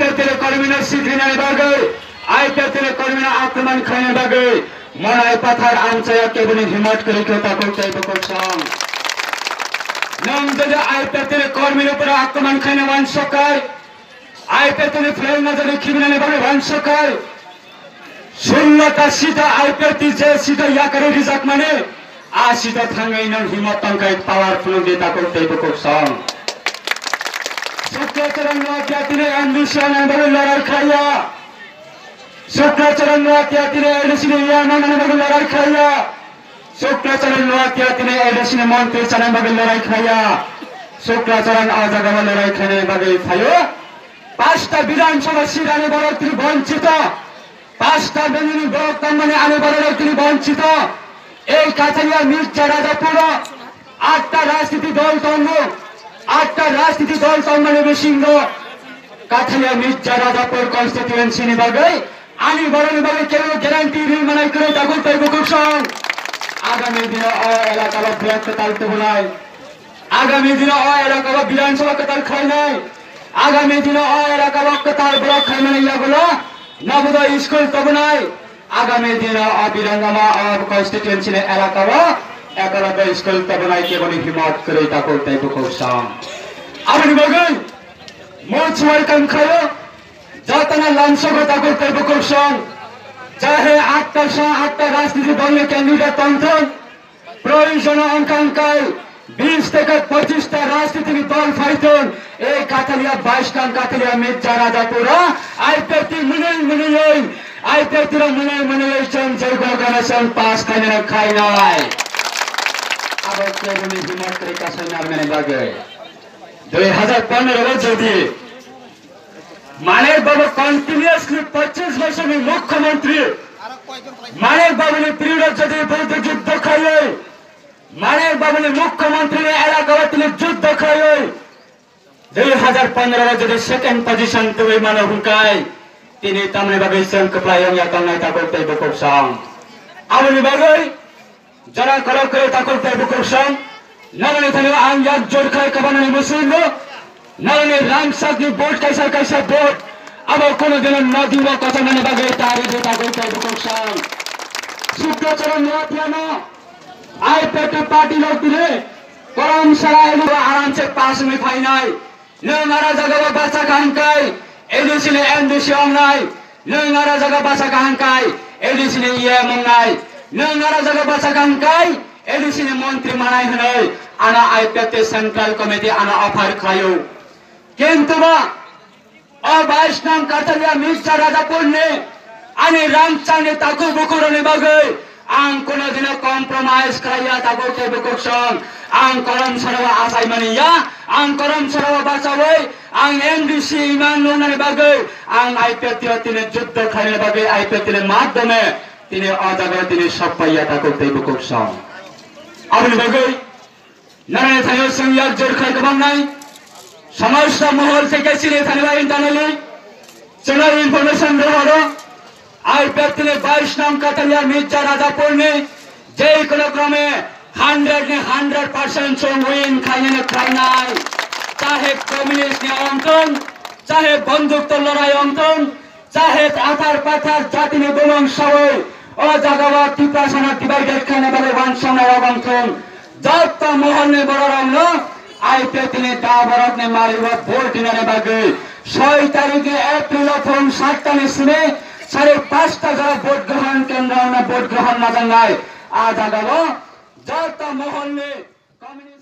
IPL कर्मीना सिद्धिनाले बागे IPL कर्मीना आक्रमण खाने बागे मनाई पाथर आमचाया केबुनी हिम्मत करेको ताको टाइपको सङ नम जले आईपीएल कर्मीले पर आक्रमण खाने वन सकाय आईपीएल फ्लेम नजरे खिबिनाले बागे वन सकाय 16टा सीटा आईपीएल जे सीटा या करे रिजक माने आ सीटा थांगैन हिम्मत तंकाय पावरफुल देताको टाइपको सङ शुक्राचरण वाक्यातिले एम्बिशन बगल लड़ाई खाया शुक्राचरण वाक्यातिले एडिसिने यामन बगल लड़ाई खाया शुक्राचरण वाक्यातिले एडिसिने मंत्री चरण बगल लड़ाई खाया शुक्राचरण आजगम लड़ाई खाने बगल खायो पांचटा विधानसभा सीटाने बरकति वंचित पांचटा बेनिनी ब्लक तम्मने आने बरकति वंचित এই কাছারিয়া মির্জা রাজাপুর 8টা রাজনীতি দল তঙ্গ 8টা রাজনীতি দল সম্মানে বেশিঙ্গ কাঠালিয়া মির্জা রাজাপুর কনস্টিটিউয়েন্সি নিবাগে আনি বরণ নিবাগে কেউ গ্যারান্টি রিল মানাই করে দাগুল পাইব কুসং আগামী দিনে এলাকা বা ব্লক তালতে বলাই আগামী দিনে এলাকা বা বিধানসভা তাল খাই নাই আগামী দিনে এলাকা বা তাল ব্লক খাই মানে ইয়াগুলো নবোদয় স্কুল তব নাই আগামী দিনে বিরঙ্গমা কনস্টিটিউয়েন্সি এলাকা বা একালাদা স্কুল তব নাই কেবল হিম্মত করে দাগুল পাইব কুসং আপনি বলবেন মোচ ওয়েলকাম খায়ো যাতনা লাঞ্ছগত দাগুল পাইব কুসং চাহে 8টা রাজনীতি দলের ক্যান্ডিডেট তন্ত্রন প্রয়োজন অঙ্কাঙ্কায় 20 থেকে 25টা রাজনীতি দল ফাইতন এই কাঠালিয়া 22টা কাঠালিয়া মির্জা রাজাপুরা আইপেতি মুনই আইপেতিরা মুনই চন জয়গণাসন পাস খাইনা খাই নাই আবার কেবল হিম্মত করে কাছে নারমেনে বাগে 2015 যদি মানিক বাবু কন্টিনিউয়াসলি 25 বছরের মুখ্যমন্ত্রী মানিক বাবুর পিরিয়ড যদি বলতে যুদ্ধ খাইয়ে মানিক বাবুর মুখ্যমন্ত্রী এলাকাবাসী যুদ্ধ খাইয়ে 2015 যদি সেকেন্ড পজিশন তুই মানে হুকাই তিনি তামনে বাগে সংক প্রায়ং या तंगनाय ताको तै बकसं आबनि बागै जरा करो करे ताको तै बकसं नगने थाने आं याक जोर खाय कबानानि मुसुंगो नगने रामसागनि बोट कैसा बोट अब कोनो दिन नदी व कचनाने बागे तारी दे ताको तै बकसं शुक्राचरण नथियामा आईपीएल पार्टी लोग दिले करम सरायनो आराम से पास में फाइनाल नंगारा जगह बाचा कांकाय एडिसिने एमडीसी अंगनाय नंगारा जगह बाचा कांकाय एडिसिने ये मंगाय नंगारा जगह बाचा कांकाय एडिसिने मंत्री मानाय हनै आना आईपीएल सेंट्रल कमिटी आना ऑफर खायो किंतु बा 22 नाम काठालिया मिर्जा राजापुर ने आने रामचाने ताकु बुकुरने बागे आं कोनो दिन कम्प्रोमाइज खाया ताको के बकसं आं करम सरवा आसाय मानिया आं करम सरवा बाचावै आं एमडीसी इमान लोनाने बागे आं आईपीएल तिने युद्ध खाने बागे आईपीएल माध्यमे तिने अजागर तिने सब पाइया ताको के बकसं आबनि बागे नारायण थायो संयाक जोर खाय गबां नाय समस्त महल থেকে সিনে থানবা ইন্টারনালি চ্যানেল ইনফরমেশন দেওয়া आईपीएल 22 नाम काठालिया मिर्जा राजापुर ने जय কোনো ক্রমে 100% চোং উইন খাইনে খাইনাই চাহে কমিউনিস্ট নে অন্তন চাহে বন্দুক তো লড়াই অন্তন চাহে আতার পাথার জাতি নে বলং সবাই ও জাগাবা টিপাসানা ডিভাইডেড খানে বলে ওয়ানসনা অবন্তন যত মহল নে বড় রংল आईपीएल ने दाबरत ने मारिव भोट दिने बागे 6 तारिखे एप्रिल फोन 7टा ने सुने 5:30 जरा भोट ग्रहण केंद्र में भोट ग्रहण नजर आज आगालो जत महल ने कम्युनिस्ट